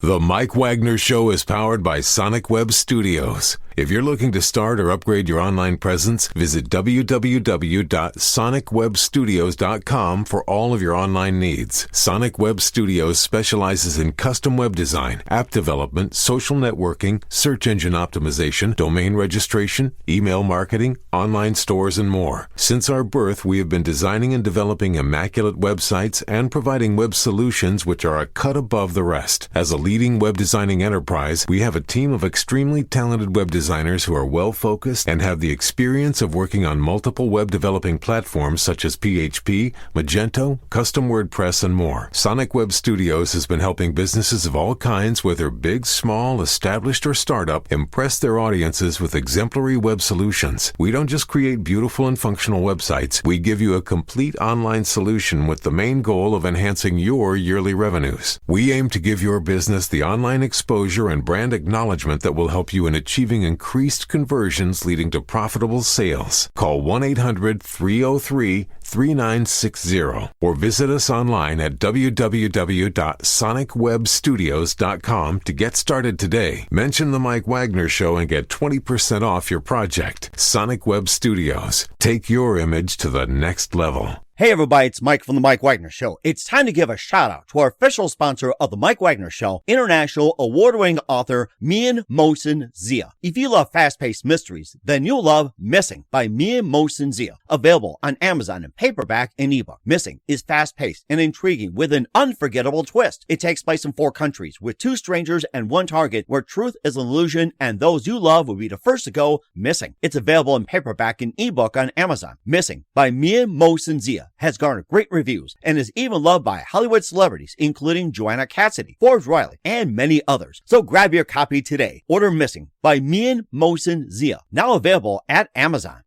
The Mike Wagner Show is powered by Sonic Web Studios. If you're looking to start or upgrade your online presence, visit www.sonicwebstudios.com for all of your online needs. Sonic Web Studios specializes in custom web design, app development, social networking, search engine optimization, domain registration, email marketing, online stores, and more. Since our birth, we have been designing and developing immaculate websites and providing web solutions which are a cut above the rest. As a leading web designing enterprise, we have a team of extremely talented web designers who are well-focused and have the experience of working on multiple web developing platforms such as PHP, Magento, custom WordPress, and more. Sonic Web Studios has been helping businesses of all kinds, whether big, small, established, or startup, impress their audiences with exemplary web solutions. We don't just create beautiful and functional websites. We give you a complete online solution with the main goal of enhancing your yearly revenues. We aim to give your business the online exposure and brand acknowledgement that will help you in achieving increased conversions leading to profitable sales. Call 1-800-303-3960 or visit us online at www.sonicwebstudios.com to get started today. Mention the Mike Wagner Show and get 20% off your project. Sonic Web Studios. Take your image to the next level. Hey everybody, it's Mike from The Mike Wagner Show. It's time to give a shout out to our official sponsor of The Mike Wagner Show, international award-winning author Mian Mohsen Zia. If you love fast-paced mysteries, then you'll love Missing by Mian Mohsen Zia. Available on Amazon in paperback and ebook. Missing is fast-paced and intriguing with an unforgettable twist. It takes place in 4 countries with 2 strangers and 1 target where truth is an illusion and those you love will be the first to go missing. It's available in paperback and ebook on Amazon. Missing by Mian Mohsen Zia has garnered great reviews and is even loved by Hollywood celebrities, including Joanna Cassidy, Forbes Riley, and many others. So grab your copy today. Order Missing by Mian Mohsen Zia, now available at Amazon.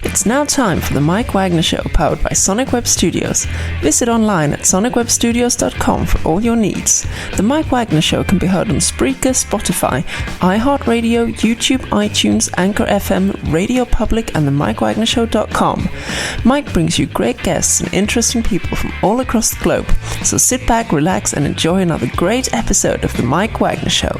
It's now time for the Mike Wagner Show, powered by Sonic Web Studios. Visit online at sonicwebstudios.com for all your needs. The Mike Wagner Show can be heard on Spreaker, Spotify, iHeartradio, YouTube, iTunes, Anchor FM, Radio Public, and the MikeWagnerShow.com. Mike brings you great guests and interesting people from all across the globe. So sit back, relax, and enjoy another great episode of the Mike Wagner Show.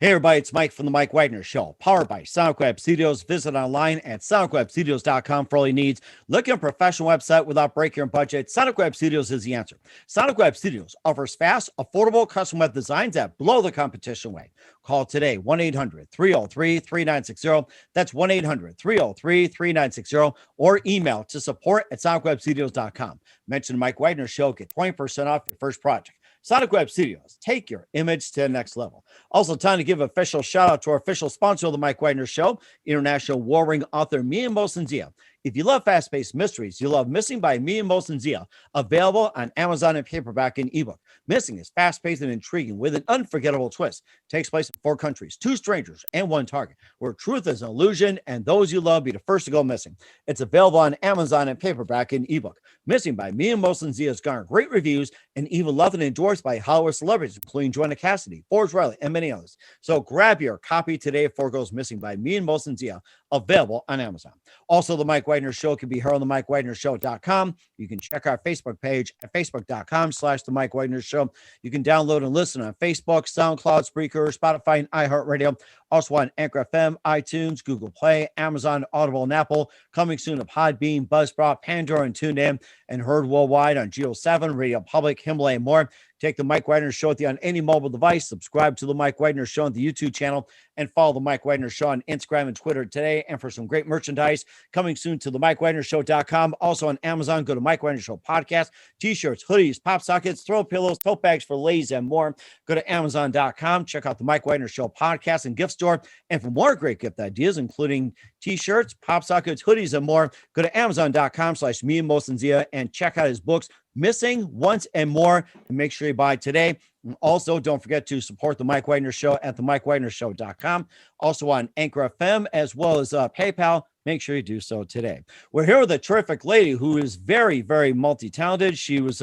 Hey everybody, it's Mike from the Mike Wagner Show, powered by Sonic Web Studios. Visit online at sonicwebstudios.com for all your needs. Looking at a professional website without breaking your budget? Sonic Web Studios is the answer. Sonic Web Studios offers fast, affordable custom web designs that blow the competition away. Call today, 1-800-303-3960. That's 1-800-303-3960, or email to support@sonicwebstudios.com. Mention the Mike Wagner Show, get 20% off your first project. Sonic Web Studios, take your image to the next level. Also, time to give an official shout out to our official sponsor of the Mike Wagner Show, international warring author Mian Mohsen Zia. If you love fast-paced mysteries, you love Missing by Mian Mohsen Zia, available on Amazon in paperback and ebook. Missing is fast-paced and intriguing with an unforgettable twist. Takes place in 4 countries, 2 strangers, and 1 target, where truth is an illusion and those you love be the first to go missing. It's available on Amazon in paperback and ebook. Missing by Mian Mohsen Zia has garnered great reviews and even loved and endorsed by Hollywood celebrities, including Joanna Cassidy, Forbes Riley, and many others. So grab your copy today before it goes missing by Mian Mohsen Zia, available on Amazon. Also, the Mike Wagner Show can be heard on the MikeWagnerShow.com. You can check our Facebook page at facebook.com/the Mike Wagner Show. You can download and listen on Facebook, SoundCloud, Spreaker, Spotify, and iHeartRadio. Also on Anchor FM, iTunes, Google Play, Amazon, Audible, and Apple. Coming soon to Podbean, Buzzsprout, Pandora, and TuneIn, and heard worldwide on Geo 7, Radio Public, Himalaya, and more. Take the Mike Wagner Show with you on any mobile device. Subscribe to the Mike Wagner Show on the YouTube channel, and follow the Mike Wagner Show on Instagram and Twitter today. And for some great merchandise coming soon to the MikeWagnerShow.com. Also on Amazon, go to Mike Wagner Show Podcast, T-shirts, hoodies, pop sockets, throw pillows, tote bags for ladies, and more. Go to Amazon.com. Check out the Mike Wagner Show Podcast and gift store. And for more great gift ideas, including T-shirts, pop sockets, hoodies, and more, go to Amazon.com/Mian Mohsen Zia and check out his books, Missing, Once, and More, and make sure you buy today. And also, don't forget to support the Mike Wagner Show at the MikeWagnerShow.com. Also on Anchor FM, as well as PayPal, make sure you do so today. We're here with a terrific lady who is very, very multi-talented. She was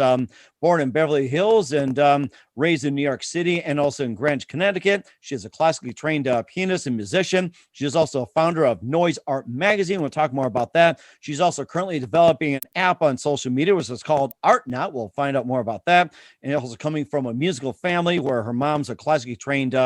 born in Beverly Hills and raised in New York City and also in Greenwich, Connecticut. She is a classically trained pianist and musician. She is also a founder of Noise Art Magazine. We'll talk more about that. She's also currently developing an app on social media, which is called ArtNot. We'll find out more about that. And also coming from a musical family where her mom's a classically trained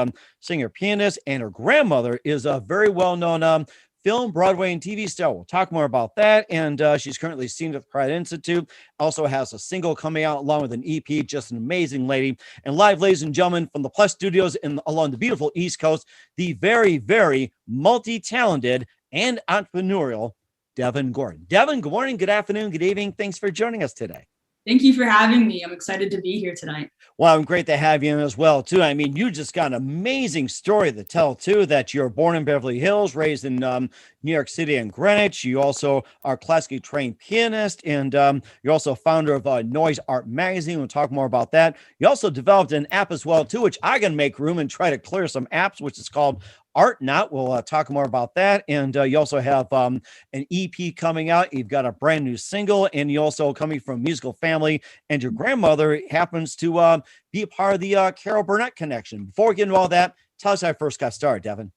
singer pianist, and her grandmother is a very well-known film, Broadway, and TV star. We'll talk more about that. And she's currently seen at the Prattinstitute. Also has a single coming out along with an EP. Just an amazing lady. And live, ladies and gentlemen, from the Plus Studios along the beautiful East Coast, the very, very multi-talented and entrepreneurial Devon Gordon. Devon, good morning, good afternoon, good evening. Thanks for joining us today. Thank you for having me. I'm excited to be here tonight. Well, I'm great to have you in as well, too. I mean, you just got an amazing story to tell, too, that you're born in Beverly Hills, raised in New York City and Greenwich. You also are a classically trained pianist, and you're also founder of Noise Art Magazine. We'll talk more about that. You also developed an app as well, too, which I'm going to make room and try to clear some apps, which is called ArtNot. We'll talk more about that. And you also have an EP coming out. You've got a brand new single, and you also coming from a musical family. And your grandmother happens to be a part of the Carol Burnett connection. Before we get into all that, tell us how I first got started, Devon.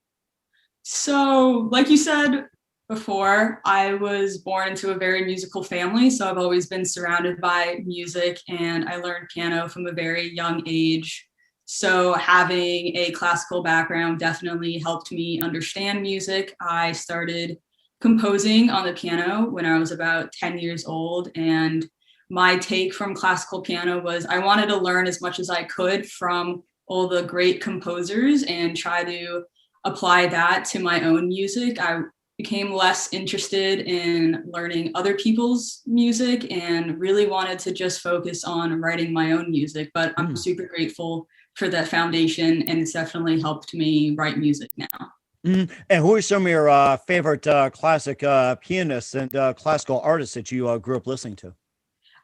So, like you said before, I was born into a very musical family. So I've always been surrounded by music, and I learned piano from a very young age. So having a classical background definitely helped me understand music. I started composing on the piano when I was about 10 years old. And my take from classical piano was I wanted to learn as much as I could from all the great composers and try to apply that to my own music. I became less interested in learning other people's music and really wanted to just focus on writing my own music. But I'm super grateful for that foundation, and it's definitely helped me write music now. And who are some of your favorite classic pianists and classical artists that you grew up listening to?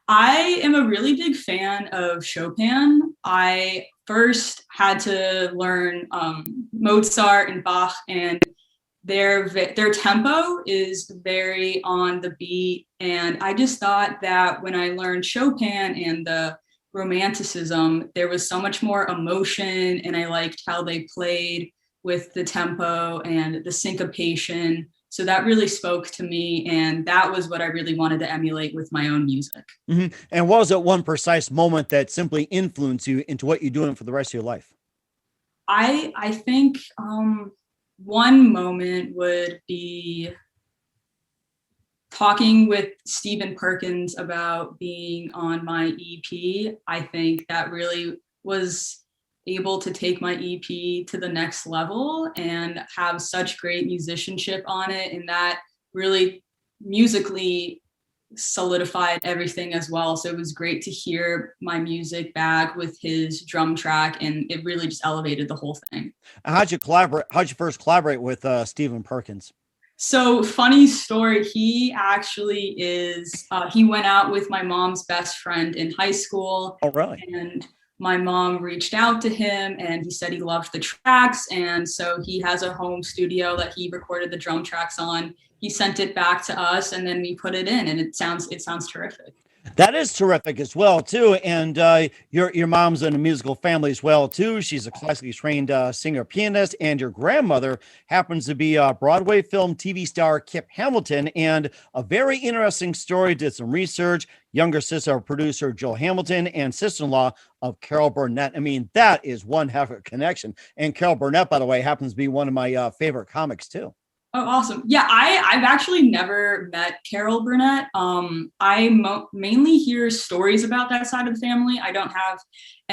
I am a really big fan of Chopin. I first had to learn Mozart and Bach, and their tempo is very on the beat. And I just thought that when I learned Chopin and the Romanticism, there was so much more emotion, and I liked how they played with the tempo and the syncopation. So that really spoke to me, and that was what I really wanted to emulate with my own music. And what was that one precise moment that simply influenced you into what you're doing for the rest of your life? I think one moment would be talking with Stephen Perkins about being on my EP. I think that really was able to take my EP to the next level and have such great musicianship on it. And that really musically solidified everything as well. So it was great to hear my music back with his drum track, and it really just elevated the whole thing. How'd you first collaborate with Stephen Perkins? So funny story, he actually he went out with my mom's best friend in high school. Oh, really? And my mom reached out to him, and he said he loved the tracks. And so he has a home studio that he recorded the drum tracks on. He sent it back to us, and then we put it in, and it sounds terrific. That is terrific as well, too. And your mom's in a musical family as well, too. She's a classically trained singer pianist, and your grandmother happens to be a Broadway film TV star Kip Hamilton. And a very interesting story, did some research. Younger sister of producer Joe Hamilton and sister-in-law of Carol Burnett. I mean, that is one heck of a connection. And Carol Burnett, by the way, happens to be one of my favorite comics, too. Oh, awesome. Yeah, I've actually never met Carol Burnett. I mainly hear stories about that side of the family. I don't have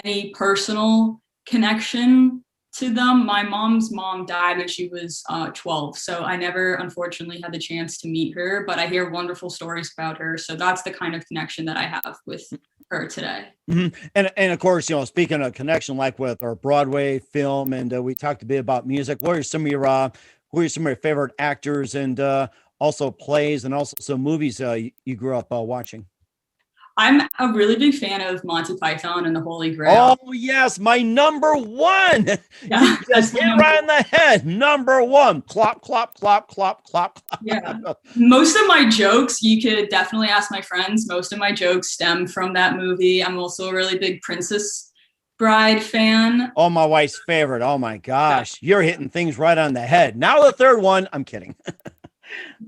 any personal connection to them. My mom's mom died when she was 12, so I never, unfortunately, had the chance to meet her, but I hear wonderful stories about her. So that's the kind of connection that I have with her today. And of course, speaking of connection, like with our Broadway film, and we talked a bit about music, what are some of your favorite actors and also plays and also some movies you grew up watching? I'm a really big fan of Monty Python and the Holy Grail. Oh, yes, my number one. Yeah, You that's just my hit number right on the head. Number one. Clop, clop, clop, clop, clop. Yeah. Most of my jokes, you could definitely ask my friends. Most of my jokes stem from that movie. I'm also a really big Princess Bride fan. Oh, my wife's favorite. Oh, my gosh. You're hitting things right on the head. Now the third one. I'm kidding.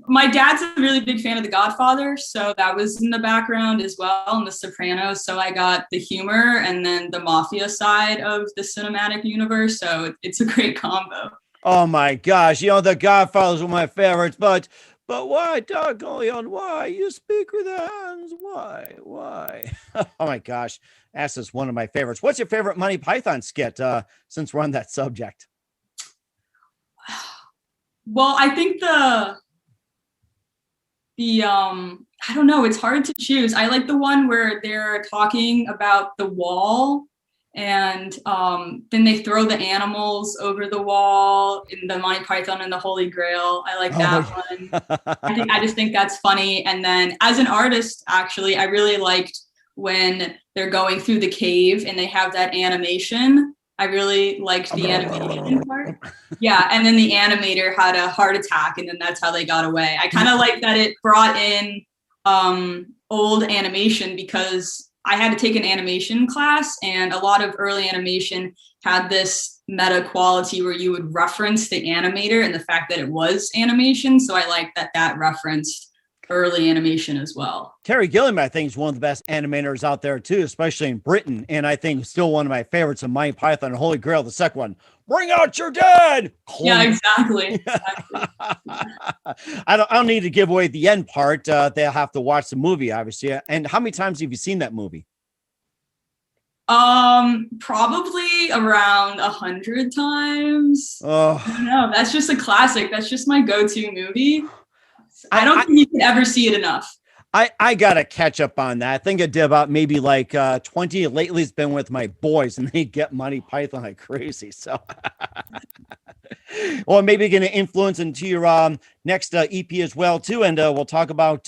My dad's a really big fan of The Godfather, so that was in the background as well, and The Sopranos. So I got the humor and then the mafia side of the cinematic universe. So it's a great combo. Oh my gosh, The Godfather's one of my favorites, but why, doggone, why? You speak with the hands, why? Oh my gosh, that's just one of my favorites. What's your favorite Monty Python skit, since we're on that subject? Well, I think the I don't know, it's hard to choose. I like the one where they're talking about the wall and then they throw the animals over the wall in the Monty Python and the Holy Grail. I like that one. I just think that's funny. And then as an artist, actually, I really liked when they're going through the cave and they have that animation. I really liked the animation part. Yeah, and then the animator had a heart attack, and then that's how they got away. I kind of like that it brought in old animation because I had to take an animation class, and a lot of early animation had this meta quality where you would reference the animator and the fact that it was animation. So I like that referenced early animation as well. Terry Gilliam, I think, is one of the best animators out there too, especially in Britain. And I think still one of my favorites of Monty Python and Holy Grail, the second one. Bring out your dead. Yeah, exactly. I don't need to give away the end part. They'll have to watch the movie, obviously. And how many times have you seen that movie? Probably around 100 times. Oh, I don't know. That's just a classic. That's just my go-to movie. I don't think you can ever see it enough. I got to catch up on that. I think I did about maybe like 20. Lately, it's been with my boys, and they get Monty Python like crazy. So, well, maybe going to influence into your next EP as well, too. And we'll talk about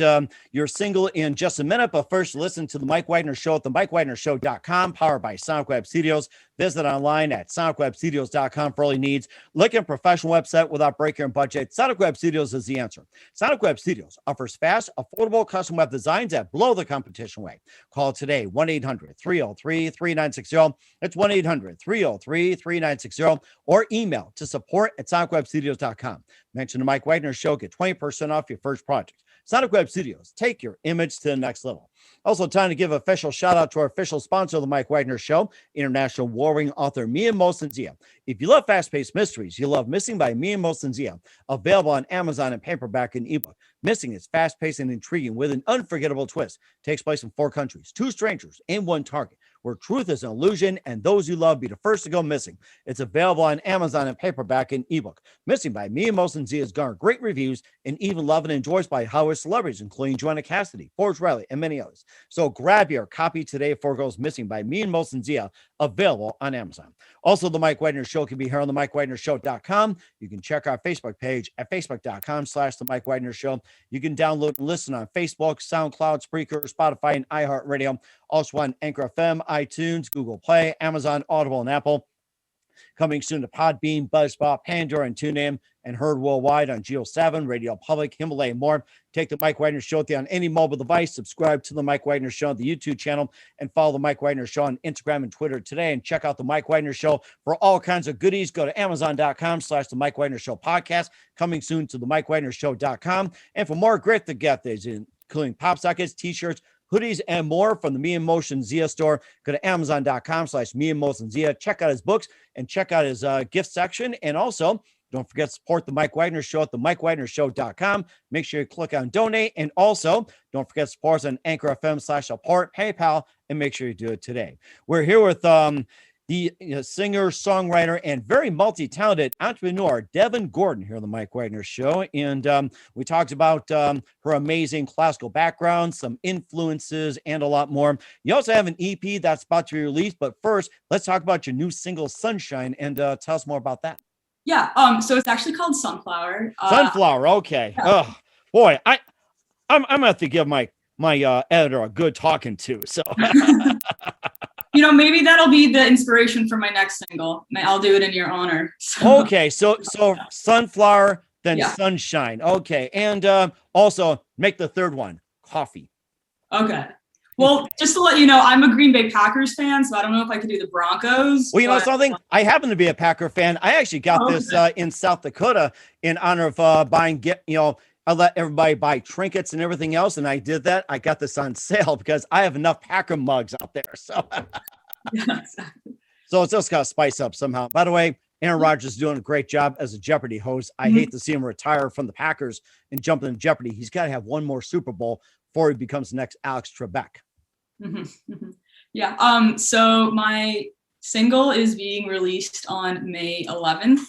your single in just a minute. But first, listen to the Mike Wagner Show at the MikeWagnerShow.com, powered by Sonic Web Studios. Visit online at sonicwebstudios.com for all your needs. Look at a professional website without breaking your budget. Sonic Web Studios is the answer. Sonic Web Studios offers fast, affordable custom web designs that blow the competition away. Call today, 1-800-303-3960. That's 1-800-303-3960. Or email to support@sonicwebstudios.com. Mention the Mike Wagner Show. Get 20% off your first project. Sonic Web Studios. Take your image to the next level. Also, time to give an official shout out to our official sponsor of the Mike Wagner Show, international warring author Mia Mosensia. If you love fast-paced mysteries, you love Missing by Mia Mosensia, available on Amazon in paperback and ebook. Missing is fast-paced and intriguing with an unforgettable twist. Takes place in 4 countries, 2 strangers, and 1 target, where truth is an illusion and those you love be the first to go missing. It's available on Amazon in paperback and ebook. Missing by Mia Mosensia has garnered great reviews and even loved and enjoyed by Hollywood celebrities, including Joanna Cassidy, Forrest Riley, and many others. So grab your copy today before it goes missing by Mia Mosensia, available on Amazon. Also, the Mike Wagner Show can be heard on the MikeWagnerShow.com. You can check our Facebook page at facebook.com/the Mike Wagner Show. You can download and listen on Facebook, SoundCloud, Spreaker, Spotify, and iHeartRadio. Also on Anchor FM, iTunes, Google Play, Amazon, Audible, and Apple. Coming soon to Podbean, Buzzsprout, Pandora, and TuneIn, and heard worldwide on Geo 7, Radio Public, Himalaya, and more. Take the Mike Wagner Show on any mobile device. Subscribe to the Mike Wagner Show on the YouTube channel, and follow the Mike Wagner Show on Instagram and Twitter today. And check out the Mike Wagner Show for all kinds of goodies. Go to Amazon.com/the Mike Wagner Show podcast. Coming soon to the MikeWagnerShow.com. And for more great to get these, including pop sockets, t-shirts, hoodies, and more from the Me and Motion Zia store. Go to Amazon.com/Me and Motion Zia. Check out his books and check out his gift section. And also, don't forget to support the Mike Wagner Show at the MikeWagnerShow.com. Make sure you click on donate. And also, don't forget to support us on Anchor FM/support, PayPal, and make sure you do it today. We're here with the singer, songwriter, and very multi-talented entrepreneur, Devon Gordon, here on the Mike Wagner Show. And we talked about her amazing classical background, some influences, and a lot more. You also have an EP that's about to be released. But first, let's talk about your new single, Sunshine, and tell us more about that. Yeah, so it's actually called Sunflower. Sunflower, okay. Yeah. Oh, boy, I'm going to have to give my my editor a good talking to. So, Maybe that'll be the inspiration for my next single. I'll do it in your honor. So, okay. So sunflower, then yeah. sunshine. Okay. And also make the third one coffee. Okay. Well, just to let you know, I'm a Green Bay Packers fan, so I don't know if I could do the Broncos. Well, you know something? I happen to be a Packer fan. I actually got this in South Dakota in honor of buying, I let everybody buy trinkets and everything else. And I did that. I got this on sale because I have enough Packer mugs out there. So, yeah, exactly. So it's just got to spice up somehow. By the way, Aaron Rodgers is doing a great job as a Jeopardy host. I hate to see him retire from the Packers and jump into Jeopardy. He's got to have one more Super Bowl before he becomes the next Alex Trebek. Yeah. So my single is being released on May 11th,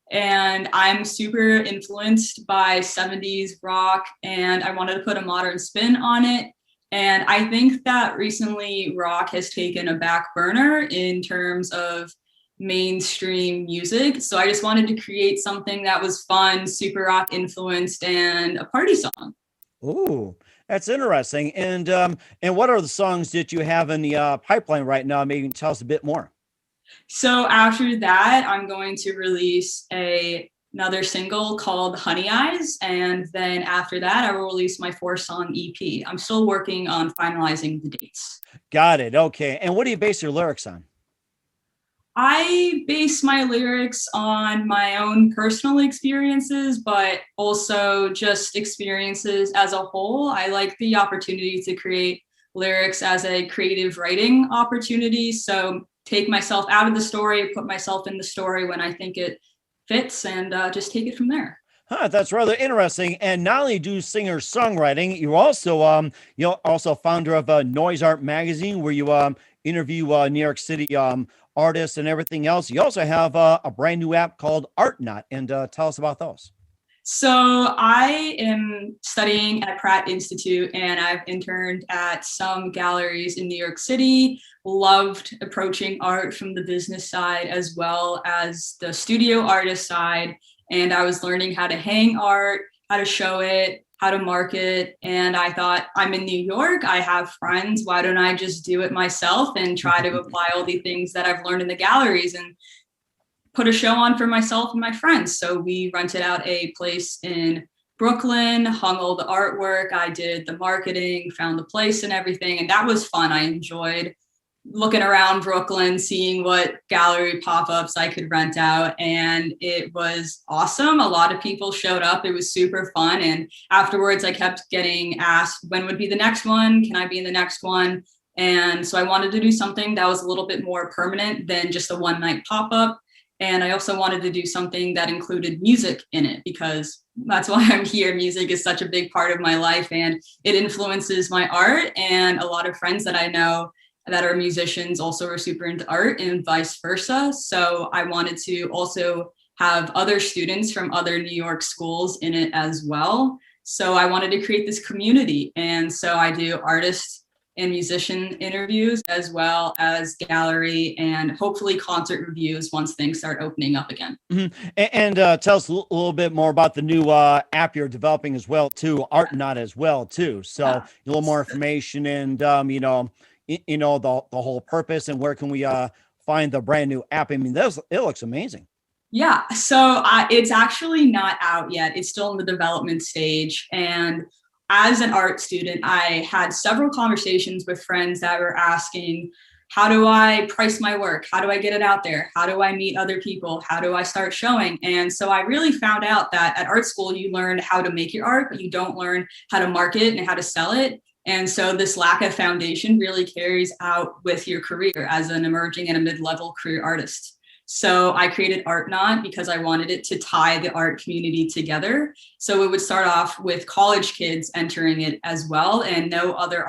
and I'm super influenced by 70s rock, and I wanted to put a modern spin on it. And I think that recently rock has taken a back burner in terms of mainstream music. So I just wanted to create something that was fun, super rock influenced, and a party song. Ooh, that's interesting. And what are the songs that you have in the pipeline right now? Maybe you can tell us a bit more. So after that, I'm going to release another single called Honey Eyes. And then after that, I will release my 4-song EP. I'm still working on finalizing the dates. Got it. Okay. And what do you base your lyrics on? I base my lyrics on my own personal experiences, but also just experiences as a whole. I like the opportunity to create lyrics as a creative writing opportunity. So take myself out of the story, put myself in the story when I think it fits, and just take it from there. That's rather interesting. And not only do singer songwriting, you're also also founder of Noise Art magazine, where you interview New York City artists and everything else. You also have a brand new app called ArtNot, and tell us about those. So I am studying at Pratt Institute, and I've interned at some galleries in New York City. Loved approaching art from the business side as well as the studio artist side. And I was learning how to hang art, how to show it, how to market. And I thought, I'm in New York, I have friends, why don't I just do it myself and try to apply all the things that I've learned in the galleries and put a show on for myself and my friends. So we rented out a place in Brooklyn, hung all the artwork, I did the marketing, found the place and everything. And that was fun. I enjoyed looking around Brooklyn, seeing what gallery pop-ups I could rent out. And it was awesome. A lot of people showed up. It was super fun. And afterwards, I kept getting asked, when would be the next one? Can I be in the next one? And so I wanted to do something that was a little bit more permanent than just a one-night pop-up. And I also wanted to do something that included music in it, because that's why I'm here. Music is such a big part of my life, and it influences my art. And a lot of friends that I know that are musicians also are super into art, and vice versa. So I wanted to also have other students from other New York schools in it as well. So I wanted to create this community. And so I do artist and musician interviews, as well as gallery and hopefully concert reviews once things start opening up again. Mm-hmm. And tell us a little bit more about the new app you're developing as well, too, ArtNot as well, too. So a little more information and, the whole purpose, and where can we find the brand new app? I mean, it looks amazing. Yeah, so it's actually not out yet. It's still in the development stage. And as an art student, I had several conversations with friends that were asking, how do I price my work? How do I get it out there? How do I meet other people? How do I start showing? And so I really found out that at art school, you learn how to make your art, but you don't learn how to market and how to sell it. And so this lack of foundation really carries out with your career as an emerging and a mid-level career artist. So I created ArtNot because I wanted it to tie the art community together. So it would start off with college kids entering it as well. And no other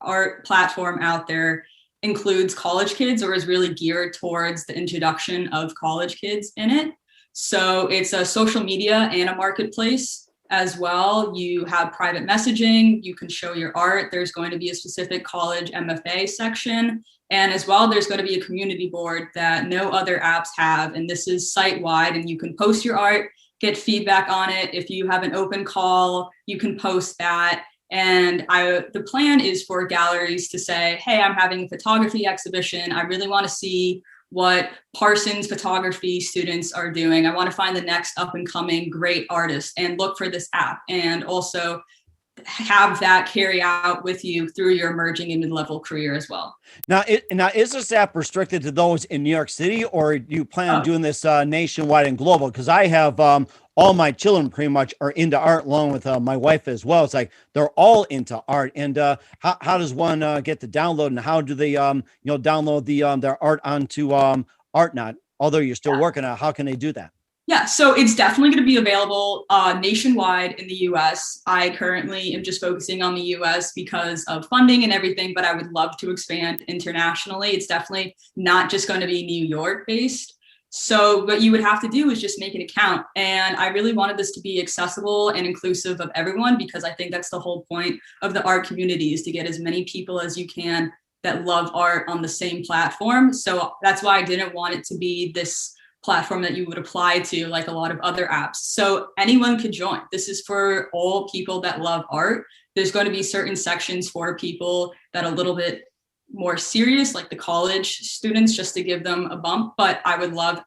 art platform out there includes college kids or is really geared towards the introduction of college kids in it. So it's a social media and a marketplace as well. You have private messaging, you can show your art. There's going to be a specific college MFA section. And as well, there's going to be a community board that no other apps have. And this is site-wide, and you can post your art, get feedback on it. If you have an open call, you can post that. And the plan is for galleries to say, hey, I'm having a photography exhibition. I really want to see what Parsons photography students are doing. I want to find the next up and coming great artist and look for this app, and also have that carry out with you through your emerging and mid-level career as well. Now, is this app restricted to those in New York City, or do you plan on doing this nationwide and global? Because I have all my children pretty much are into art, along with my wife as well. It's like they're all into art. And how does one get the download, and how do they download their art onto ArtNot? Although you're still working on it, how can they do that? Yeah, so it's definitely going to be available nationwide in the US. I currently am just focusing on the US because of funding and everything, but I would love to expand internationally. It's definitely not just going to be New York based. So what you would have to do is just make an account. And I really wanted this to be accessible and inclusive of everyone, because I think that's the whole point of the art community, is to get as many people as you can that love art on the same platform. So that's why I didn't want it to be this platform that you would apply to like a lot of other apps. So anyone could join. This is for all people that love art. There's going to be certain sections for people that are a little bit more serious, like the college students, just to give them a bump. But I would love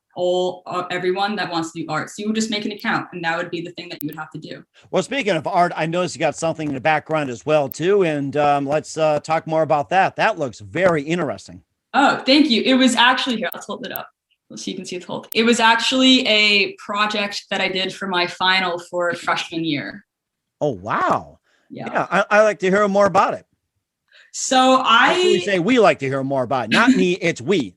everyone that wants to do art. So you would just make an account, and that would be the thing that you would have to do. Well, speaking of art, I noticed you got something in the background as well too. And let's talk more about that. That looks very interesting. Oh, thank you. It was actually, here, let's hold it up so you can see the whole thing. It was actually a project that I did for my final for freshman year. Oh, wow. Yeah. I like to hear more about it. So I say we like to hear more about it. Not me, it's we.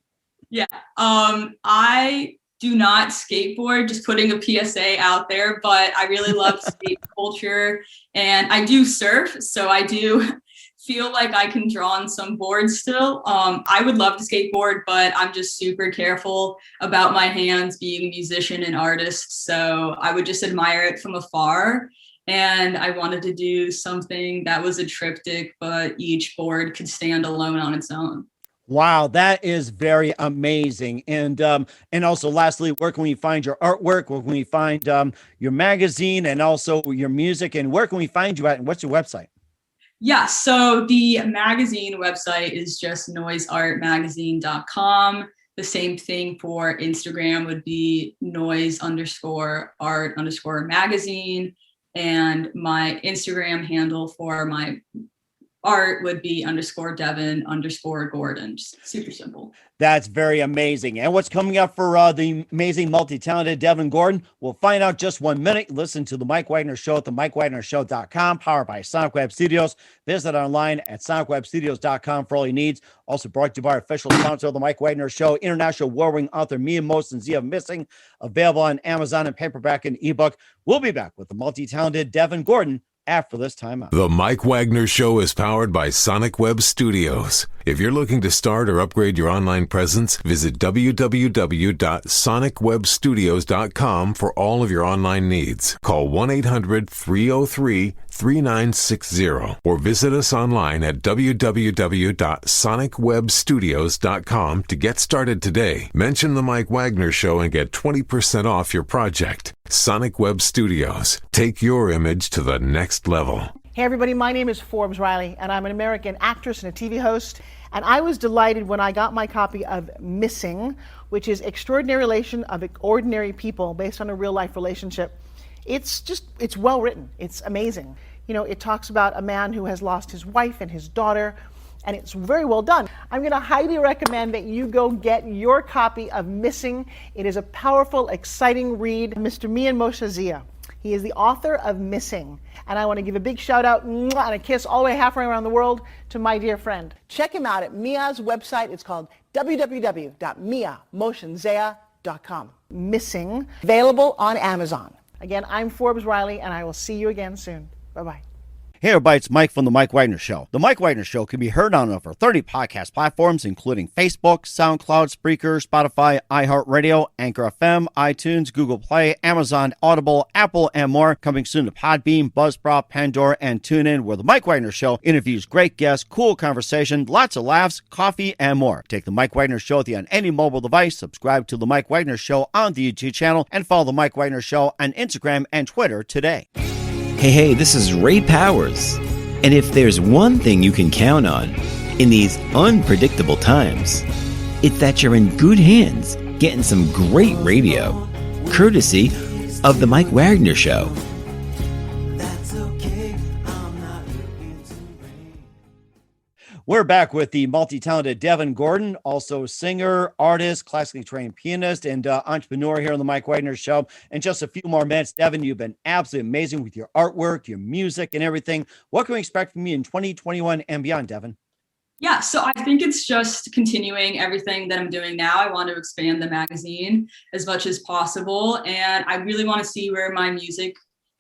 Yeah. I do not skateboard, just putting a PSA out there, but I really love skate culture, and I do surf. So I do feel like I can draw on some boards still. I would love to skateboard, but I'm just super careful about my hands, being a musician and artist. So I would just admire it from afar. And I wanted to do something that was a triptych, but each board could stand alone on its own. Wow, that is very amazing. And also, lastly, where can we find your artwork? Where can we find your magazine, and also your music? And where can we find you at? And what's your website? Yeah, so the magazine website is just noiseartmagazine.com. The same thing for Instagram would be noise_art_magazine. And my Instagram handle for my art would be _Devon_Gordon. Just super simple. That's very amazing. And what's coming up for the amazing, multi-talented Devon Gordon? We'll find out just 1 minute. Listen to The Mike Wagner Show at themikewagnershow.com, powered by Sonic Web Studios. Visit online at sonicwebstudios.com for all your needs. Also brought to you by our official sponsor of The Mike Wagner Show, international award-winning author Mia Mosen's of Missing, available on Amazon and paperback and ebook. We'll be back with the multi-talented Devon Gordon after this time out. The Mike Wagner Show is powered by Sonic Web Studios. If you're looking to start or upgrade your online presence, visit www.sonicwebstudios.com for all of your online needs. Call 1-800-303-3960 or visit us online at www.sonicwebstudios.com to get started today. Mention The Mike Wagner Show and get 20% off your project. Sonic Web Studios. Take your image to the next level. Hey everybody, my name is Forbes Riley, and I'm an American actress and a TV host. And I was delighted when I got my copy of Missing, which is Extraordinary Relation of Ordinary People based on a real life relationship. It's well written. It's amazing. You know, it talks about a man who has lost his wife and his daughter, and it's very well done. I'm going to highly recommend that you go get your copy of Missing. It is a powerful, exciting read. Mr. Mian Moshe Zia. He is the author of Missing. And I want to give a big shout out and a kiss all the way halfway around the world to my dear friend. Check him out at Mia's website. It's called www.miamoshenzea.com. Missing, available on Amazon. Again, I'm Forbes Riley, and I will see you again soon. Bye-bye. Hey everybody, it's Mike from The Mike Wagner Show. The Mike Wagner Show can be heard on over 30 podcast platforms, including Facebook, SoundCloud, Spreaker, Spotify, iHeartRadio, Anchor FM, iTunes, Google Play, Amazon, Audible, Apple, and more. Coming soon to Podbean, Buzzsprout, Pandora, and TuneIn, where The Mike Wagner Show interviews great guests, cool conversation, lots of laughs, coffee, and more. Take The Mike Wagner Show with you on any mobile device. Subscribe to The Mike Wagner Show on the YouTube channel, and follow The Mike Wagner Show on Instagram and Twitter today. Hey, this is Ray Powers. And if there's one thing you can count on in these unpredictable times, it's that you're in good hands getting some great radio, courtesy of The Mike Wagner Show. We're back with the multi-talented Devon Gordon, also singer, artist, classically trained pianist, and entrepreneur here on the Mike Wagner Show. In just a few more minutes, Devon, you've been absolutely amazing with your artwork, your music, and everything. What can we expect from you in 2021 and beyond, Devon? Yeah, so I think it's just continuing everything that I'm doing now. I want to expand the magazine as much as possible, and I really want to see where my music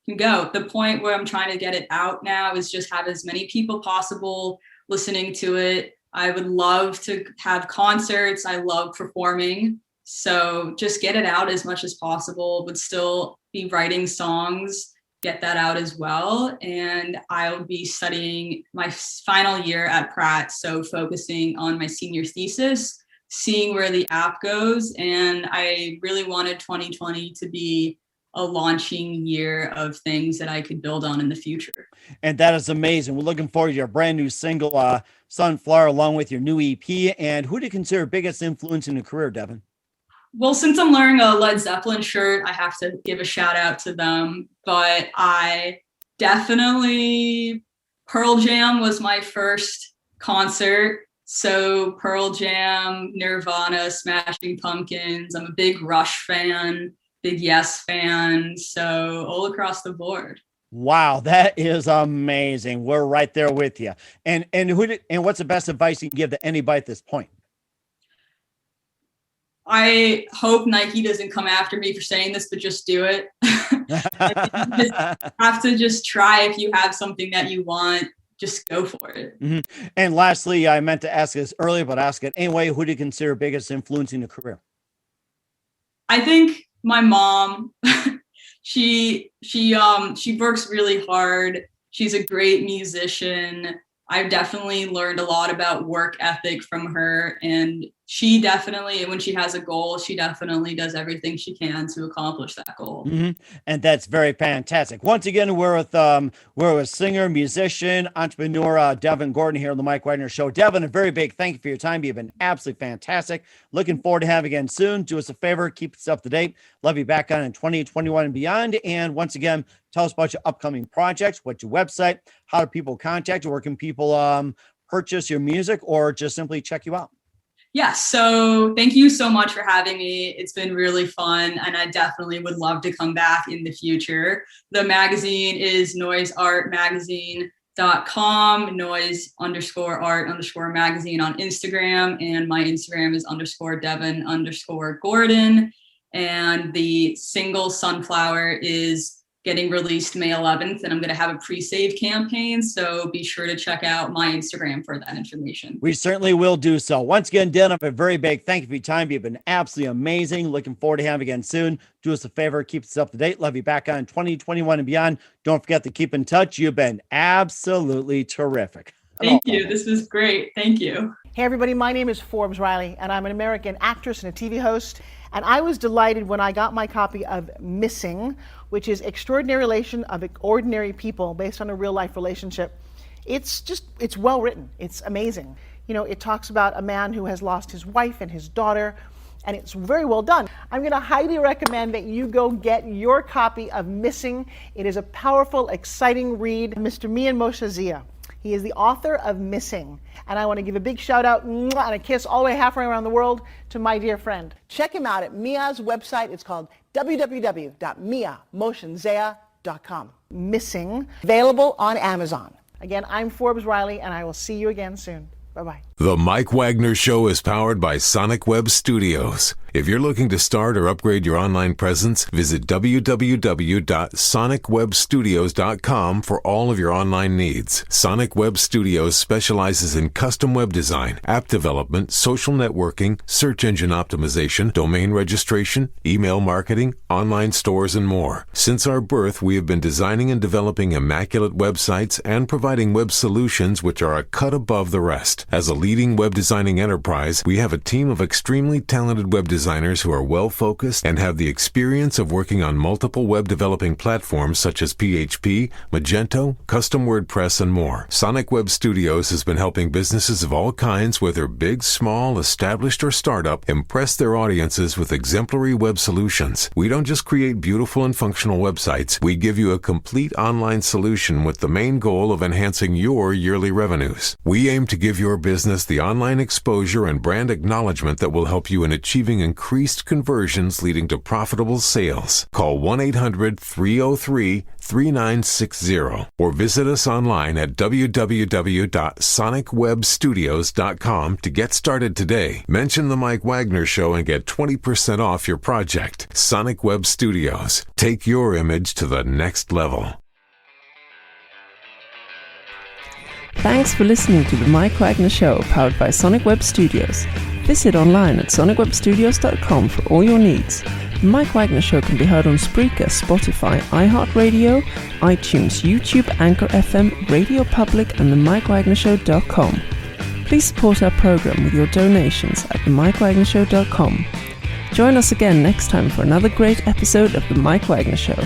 can go. The point where I'm trying to get it out now is just have as many people possible listening to it. I would love to have concerts. I love performing. So just get it out as much as possible, but still be writing songs, get that out as well. And I'll be studying my final year at Pratt. So focusing on my senior thesis, seeing where the app goes. And I really wanted 2020 to be a launching year of things that I could build on in the future. And that is amazing. We're looking forward to your brand new single, Sunflower, along with your new EP. And who do you consider biggest influence in your career, Devon? Well, since I'm wearing a Led Zeppelin shirt, I have to give a shout out to them. But I definitely, Pearl Jam was my first concert. So Pearl Jam, Nirvana, Smashing Pumpkins. I'm a big Rush fan, big Yes fan. So all across the board. Wow, that is amazing. We're right there with you. And what's the best advice you can give to anybody at this point? I hope Nike doesn't come after me for saying this, but just do it. You just have to just try. If you have something that you want, just go for it. Mm-hmm. And lastly, I meant to ask this earlier, but ask it anyway. Who do you consider biggest influence in your career? I think my mom. She works really hard. She's a great musician. I've definitely learned a lot about work ethic from her, and she definitely, when she has a goal, she definitely does everything she can to accomplish that goal. Mm-hmm. And that's very fantastic. Once again, we're with singer, musician, entrepreneur Devon Gordon here on the Mike Wagner Show. Devon, a very big thank you for your time. You've been absolutely fantastic. Looking forward to having you again soon. Do us a favor, keep us up to date. Love you back on in 2021 and beyond. And once again, tell us about your upcoming projects, what's your website, how do people contact you, where can people purchase your music or just simply check you out? Yeah, so thank you so much for having me. It's been really fun, and I definitely would love to come back in the future. The magazine is noiseartmagazine.com, noise_art_magazine on Instagram, and my Instagram is _Devon_Gordon. And the single Sunflower is getting released May 11th, and I'm going to have a pre-save campaign. So be sure to check out my Instagram for that information. We certainly will do so. Once again, Dan, a very big thank you for your time. You've been absolutely amazing. Looking forward to having you again soon. Do us a favor, keep us up to date. Love you back on 2021 and beyond. Don't forget to keep in touch. You've been absolutely terrific. Thank you. This was great. Thank you. Hey everybody, my name is Forbes Riley, and I'm an American actress and a TV host. And I was delighted when I got my copy of Missing, which is Extraordinary Relation of Ordinary People based on a real life relationship. It's well written. It's amazing. You know, it talks about a man who has lost his wife and his daughter, and it's very well done. I'm going to highly recommend that you go get your copy of Missing. It is a powerful, exciting read. Mr. Mian Moshe Zia. He is the author of Missing. And I want to give a big shout out and a kiss all the way halfway around the world to my dear friend. Check him out at Mia's website. It's called www.miamoshenzea.com. Missing, available on Amazon. Again, I'm Forbes Riley, and I will see you again soon. Bye-bye. The Mike Wagner Show is powered by Sonic Web Studios. If you're looking to start or upgrade your online presence, visit www.sonicwebstudios.com for all of your online needs. Sonic Web Studios specializes in custom web design, app development, social networking, search engine optimization, domain registration, email marketing, online stores, and more. Since our birth, we have been designing and developing immaculate websites and providing web solutions which are a cut above the rest. As a leading web designing enterprise, we have a team of extremely talented web designers designers who are well-focused and have the experience of working on multiple web developing platforms such as PHP, Magento, custom WordPress, and more. Sonic Web Studios has been helping businesses of all kinds, whether big, small, established, or startup, impress their audiences with exemplary web solutions. We don't just create beautiful and functional websites. We give you a complete online solution with the main goal of enhancing your yearly revenues. We aim to give your business the online exposure and brand acknowledgement that will help you in achieving increased conversions leading to profitable sales. Call 1-800-303-3960 or visit us online at www.sonicwebstudios.com to get started today. Mention the Mike Wagner Show and get 20% off your project. Sonic Web Studios. Take your image to the next level. Thanks for listening to the Mike Wagner Show, powered by Sonic Web Studios. Visit online at sonicwebstudios.com for all your needs. The Mike Wagner Show can be heard on Spreaker, Spotify, iHeartRadio, iTunes, YouTube, Anchor FM, Radio Public, and themikewagnershow.com. Please support our program with your donations at themikewagnershow.com. Join us again next time for another great episode of The Mike Wagner Show.